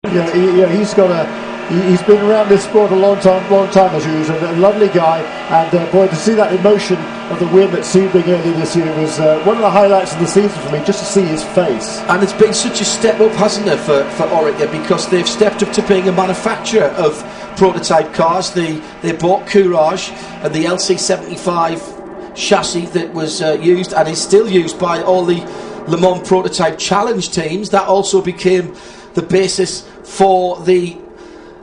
He's got he's been around this sport a long time as you. He's a lovely guy, and boy, to see that emotion of the win at Sebring earlier this year was one of the highlights of the season for me, just to see his face. And it's been such a step up, hasn't it, for Orica, because they've stepped up to being a manufacturer of prototype cars. They bought Courage and the LC75 chassis that was used and is still used by all the Le Mans prototype challenge teams. That also became the basis for the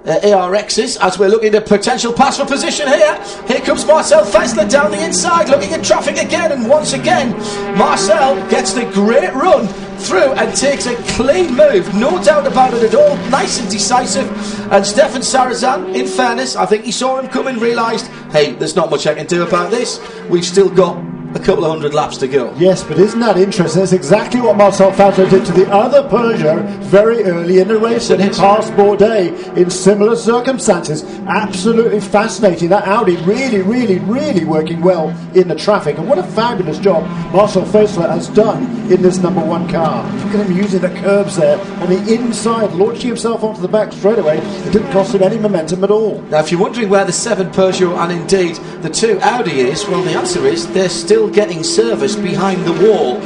ARXs, as we're looking at potential pass for position here. Here comes Marcel Fessler down the inside, looking at traffic again, and once again Marcel gets the great run through and takes a clean move, no doubt about it at all, nice and decisive. And Stefan Sarazan, in fairness, I think he saw him coming, realised, hey, there's not much I can do about this, we've still got a couple of hundred laps to go. Yes, but isn't that interesting? That's exactly what Marcel Fessler did to the other Peugeot very early in the race, and he passed Bourdais in similar circumstances. Absolutely fascinating. That Audi really working well in the traffic, and what a fabulous job Marcel Fessler has done in this number one car. Look at him using the curbs there on the inside, launching himself onto the back straight away. It didn't cost him any momentum at all. Now, if you're wondering where the 7 Peugeot and indeed the 2 Audi is, well, the answer is they're still getting service behind the wall,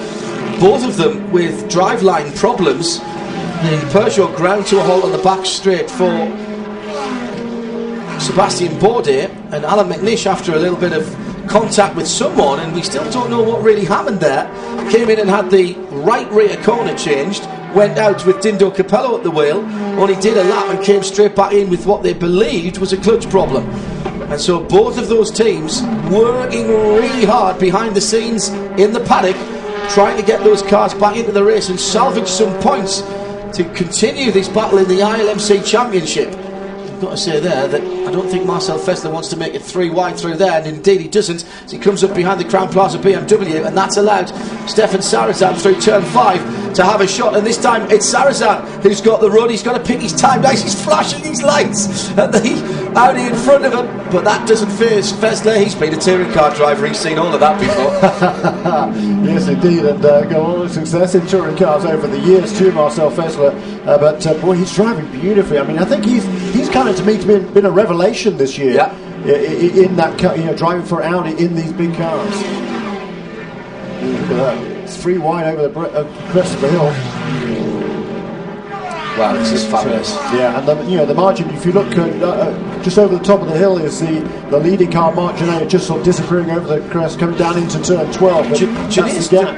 both of them with driveline problems. The Peugeot ground to a halt on the back straight for Sebastien Bourdais, and Alan McNish, after a little bit of contact with someone, and we still don't know what really happened there, came in and had the right rear corner changed, went out with Dindo Capello at the wheel, only did a lap and came straight back in with what they believed was a clutch problem. And so both of those teams working really hard behind the scenes in the paddock, trying to get those cars back into the race and salvage some points to continue this battle in the ALMS Championship. I've got to say there that I don't think Marcel Fessler wants to make it 3 wide through there, and indeed he doesn't, as he comes up behind the Crown Plaza BMW, and that's allowed Stefan Sarazan through turn 5 to have a shot, and this time it's Sarazan who's got the run. He's got to pick his time. Now he's flashing his lights at the Audi in front of him, but that doesn't faze Fessler. He's been a touring car driver, he's seen all of that before. Yes indeed, and got a lot of success in touring cars over the years too, Marcel Fessler, but boy, he's driving beautifully. I mean, I think he's kind of, to me, been a revelation this year. Yeah. In that car, driving for Audi in these big cars. Look at that. It's 3 wide over the crest of the hill. Wow, this is fabulous. Yeah, and the margin, if you look just over the top of the hill, is the leading car, Marc Genet, just sort of disappearing over the crest, coming down into turn 12. Genet's done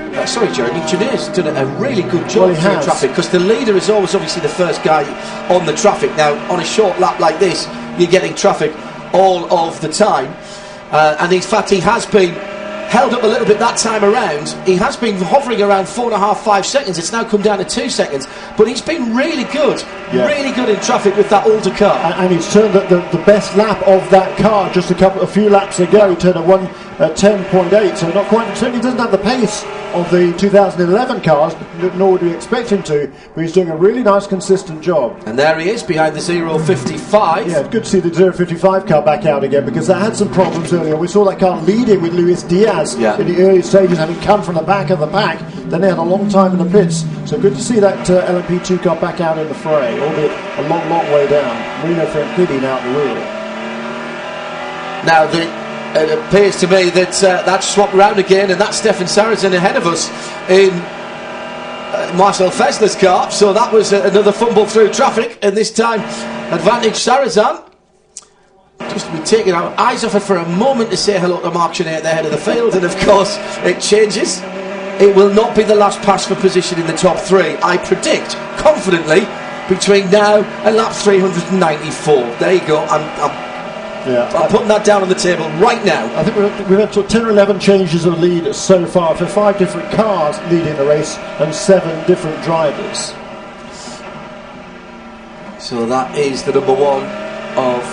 a really good job through traffic, because the leader is always obviously the first guy on the traffic. Now, on a short lap like this, you're getting traffic all of the time, and in fact he has been held up a little bit that time around. He has been hovering around 4.5-5 seconds. It's now come down to 2 seconds, but he's been really good, really good in traffic with that older car. And he's turned the best lap of that car just a few laps ago. He turned a 1:10.8, so not quite. Certainly doesn't have the pace of the 2011 cars, nor would we expect him to, but he's doing a really nice, consistent job. And there he is behind the 055. Yeah, it's good to see the 055 car back out again, because that had some problems earlier. We saw that car leading with Luis Diaz in the early stages, having come from the back of the pack. Then they had a long time in the pits, so good to see that LMP2 car back out in the fray, albeit a long way down. Reno Franchitti now at the wheel. Now it appears to me that that's swapped around again, and that's Stefan Sarazan ahead of us in Marcel Fessler's car. So that was another fumble through traffic, and this time advantage Sarazan. Just to be taking our eyes off it for a moment to say hello to Marc Genet at the head of the field, and of course it changes. It will not be the last pass for position in the top 3. I predict confidently between now and lap 394. There you go. I'm putting that down on the table right now. I think we've had 10 or 11 changes of lead so far, for 5 different cars leading the race and 7 different drivers. So that is the number 1 of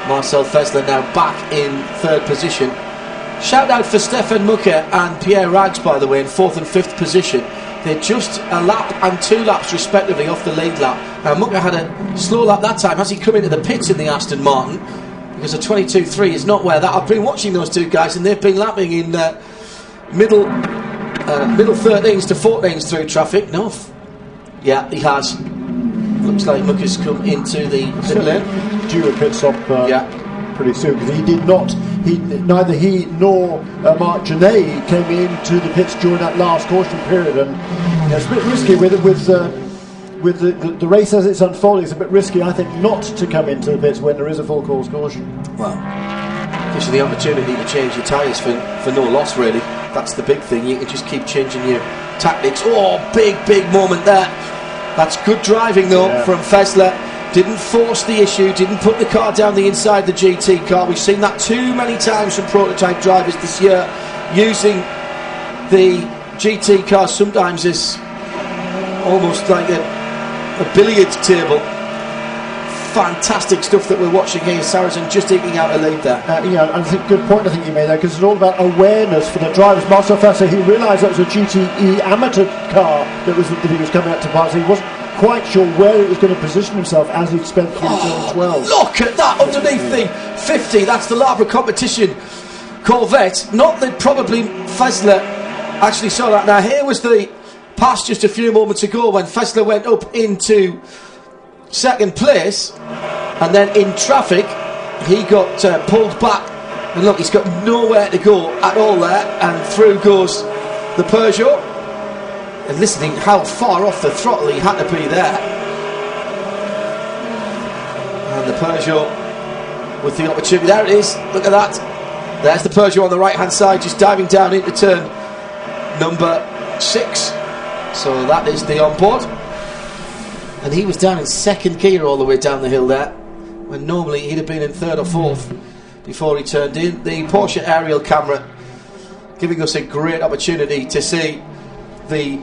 Marcel Fessler, now back in 3rd position. Shout out for Stefan Mucker and Pierre Rags, by the way, in 4th and 5th position. They're just a lap and 2 laps respectively off the lead lap. Now Mucker had a slow lap that time as he come into the pits in the Aston Martin, because a 22.3 is not where that. I've been watching those 2 guys, and they've been lapping in middle 13s to 14s through traffic. Yeah, he has. looks like Muck has come into the pit lane. Due a pit stop pretty soon, because he did not. Neither he nor Mark Genet came into the pits during that last caution period, and it's a bit risky with the race as it's unfolding. It's a bit risky, I think, not to come into the pits when there is a full course caution. Well, gives you the opportunity to change your tyres for no loss, really. That's the big thing. You can just keep changing your tactics. Oh, big moment there. That's good driving though from Fessler. Didn't force the issue, didn't put the car down the inside the GT car. We've seen that too many times from prototype drivers this year, using the GT car sometimes as almost like a billiards table. Fantastic stuff that we're watching here. Saracen just eking out a lead there. I think good point I think you made there, because it's all about awareness for the drivers. Marcel Fasser, he realised that was a GTE amateur car that he was coming out to pass. He wasn't quite sure where he was going to position himself as he'd spent through turn 12. Look at that underneath the 50. That's the Labra competition Corvette. Not that probably Fessler actually saw that. Now here was the pass just a few moments ago when Fessler went up into second place, and then in traffic he got pulled back, and look, he's got nowhere to go at all there, and through goes the Peugeot. And listening how far off the throttle he had to be there, and the Peugeot with the opportunity. There it is, look at that. There's the Peugeot on the right hand side, just diving down into turn number 6. So that is the onboard, and he was down in second gear all the way down the hill there, when normally he'd have been in third or fourth before he turned in. The Porsche aerial camera giving us a great opportunity to see the